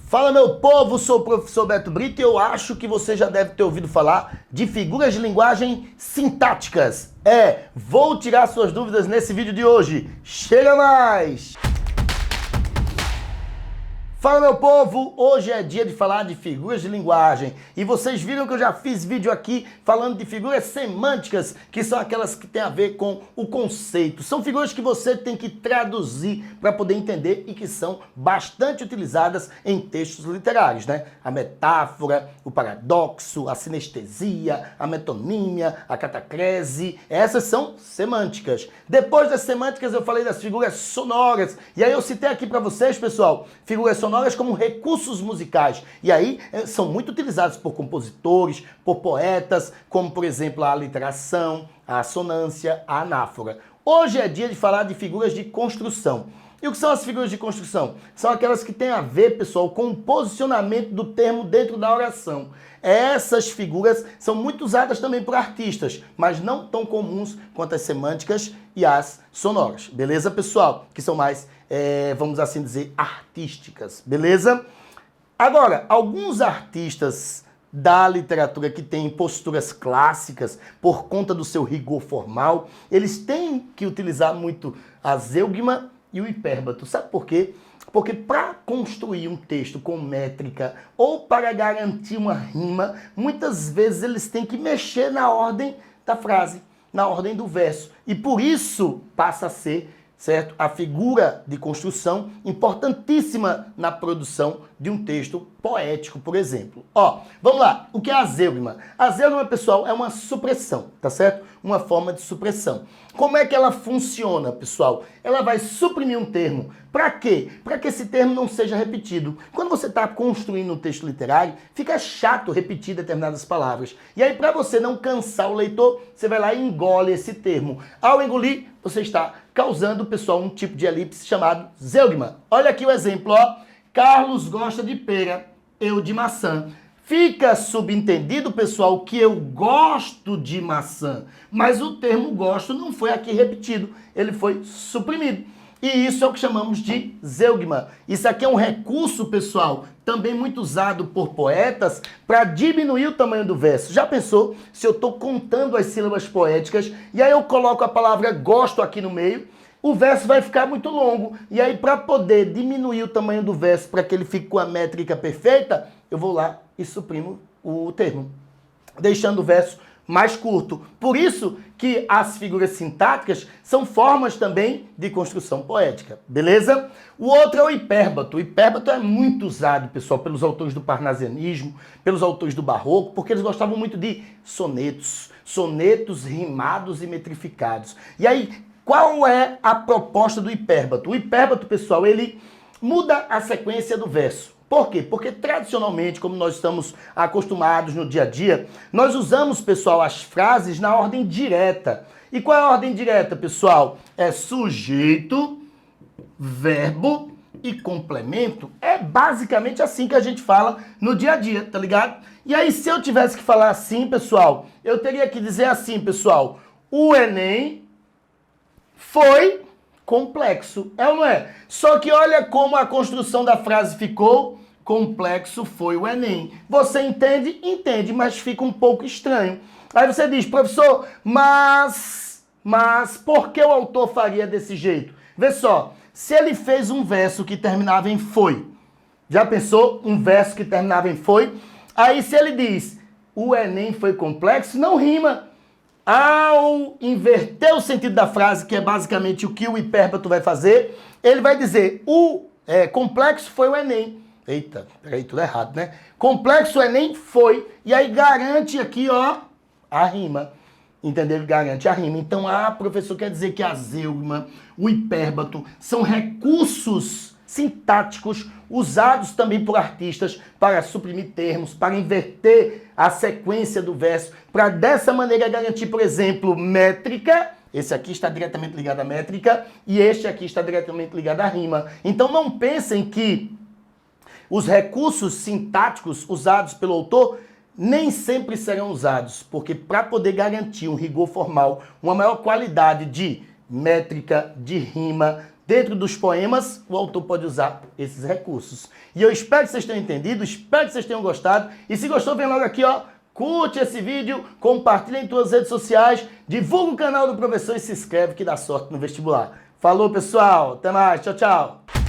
Fala, meu povo, sou o professor Beto Brito e eu acho que você já deve ter ouvido falar de figuras de linguagem sintáticas. Vou tirar suas dúvidas nesse vídeo de hoje. Chega mais! Fala, meu povo! Hoje é dia de falar de figuras de linguagem e vocês viram que eu já fiz vídeo aqui falando de figuras semânticas, que são aquelas que têm a ver com o conceito. São figuras que você tem que traduzir para poder entender e que são bastante utilizadas em textos literários, né? A metáfora, o paradoxo, a sinestesia, a metonímia, a catacrese, essas são semânticas. Depois das semânticas eu falei das figuras sonoras e aí eu citei aqui para vocês, pessoal, figuras sonoras como recursos musicais. E aí são muito utilizados por compositores, por poetas, como por exemplo a aliteração, a assonância, a anáfora. Hoje é dia de falar de figuras de construção. E o que são as figuras de construção? São aquelas que têm a ver, pessoal, com o posicionamento do termo dentro da oração. Essas figuras são muito usadas também por artistas, mas não tão comuns quanto as semânticas e as sonoras. Beleza, pessoal? Que são mais, vamos assim dizer, artísticas. Beleza? Agora, alguns artistas da literatura que têm posturas clássicas por conta do seu rigor formal, eles têm que utilizar muito a zeugma e o hipérbato. Sabe por quê? Porque para construir um texto com métrica ou para garantir uma rima, muitas vezes eles têm que mexer na ordem da frase, na ordem do verso. E por isso passa a ser, certo, a figura de construção importantíssima na produção de um texto poético, por exemplo. Vamos lá. O que é a zeugma? A zeugma, pessoal, é uma supressão, tá certo? Uma forma de supressão. Como é que ela funciona, pessoal? Ela vai suprimir um termo. Para quê? Para que esse termo não seja repetido. Quando você está construindo um texto literário, fica chato repetir determinadas palavras. E aí, para você não cansar o leitor, você vai lá e engole esse termo. Ao engolir, você está causando, pessoal, um tipo de elipse chamado zeugma. Olha aqui o exemplo, ó. Carlos gosta de pera, eu de maçã. Fica subentendido, pessoal, que eu gosto de maçã, mas o termo gosto não foi aqui repetido, ele foi suprimido. E isso é o que chamamos de zeugma. Isso aqui é um recurso, pessoal, também muito usado por poetas para diminuir o tamanho do verso. Já pensou se eu estou contando as sílabas poéticas e aí eu coloco a palavra gosto aqui no meio? O verso vai ficar muito longo. E aí, para poder diminuir o tamanho do verso, para que ele fique com a métrica perfeita, eu vou lá e suprimo o termo, deixando o verso mais curto. Por isso que as figuras sintáticas são formas também de construção poética, beleza? O outro é o hipérbato. O hipérbato é muito usado, pessoal, pelos autores do parnasianismo, pelos autores do barroco, porque eles gostavam muito de sonetos, sonetos rimados e metrificados. E aí, qual é a proposta do hipérbato? O hipérbato, pessoal, ele muda a sequência do verso. Por quê? Porque tradicionalmente, como nós estamos acostumados no dia a dia, nós usamos, pessoal, as frases na ordem direta. E qual é a ordem direta, pessoal? É sujeito, verbo e complemento. É basicamente assim que a gente fala no dia a dia, tá ligado? E aí, se eu tivesse que falar assim, pessoal, eu teria que dizer assim, pessoal, o Enem foi complexo, é ou não é? Só que olha como a construção da frase ficou. Complexo foi o Enem. Você entende? Entende, mas fica um pouco estranho. Aí você diz, professor, mas por que o autor faria desse jeito? Vê só, se ele fez um verso que terminava em foi, já pensou? Um verso que terminava em foi? Aí se ele diz, o Enem foi complexo, não rima. Ao inverter o sentido da frase, que é basicamente o que o hipérbato vai fazer, ele vai dizer, complexo foi o Enem. Eita, peraí, tudo errado, né? Complexo o Enem foi, e aí garante aqui, ó, a rima. Entendeu? Ele garante a rima. Então, professor, quer dizer que a zeugma, o hipérbato, são recursos sintáticos usados também por artistas para suprimir termos, para inverter a sequência do verso, para dessa maneira garantir, por exemplo, métrica. Esse aqui está diretamente ligado à métrica e este aqui está diretamente ligado à rima. Então não pensem que os recursos sintáticos usados pelo autor nem sempre serão usados, porque para poder garantir um rigor formal, uma maior qualidade de métrica, de rima, dentro dos poemas, o autor pode usar esses recursos. E eu espero que vocês tenham entendido, espero que vocês tenham gostado. E se gostou, vem logo aqui, ó, curte esse vídeo, compartilha em suas redes sociais, divulga o canal do professor e se inscreve que dá sorte no vestibular. Falou, pessoal. Até mais. Tchau, tchau.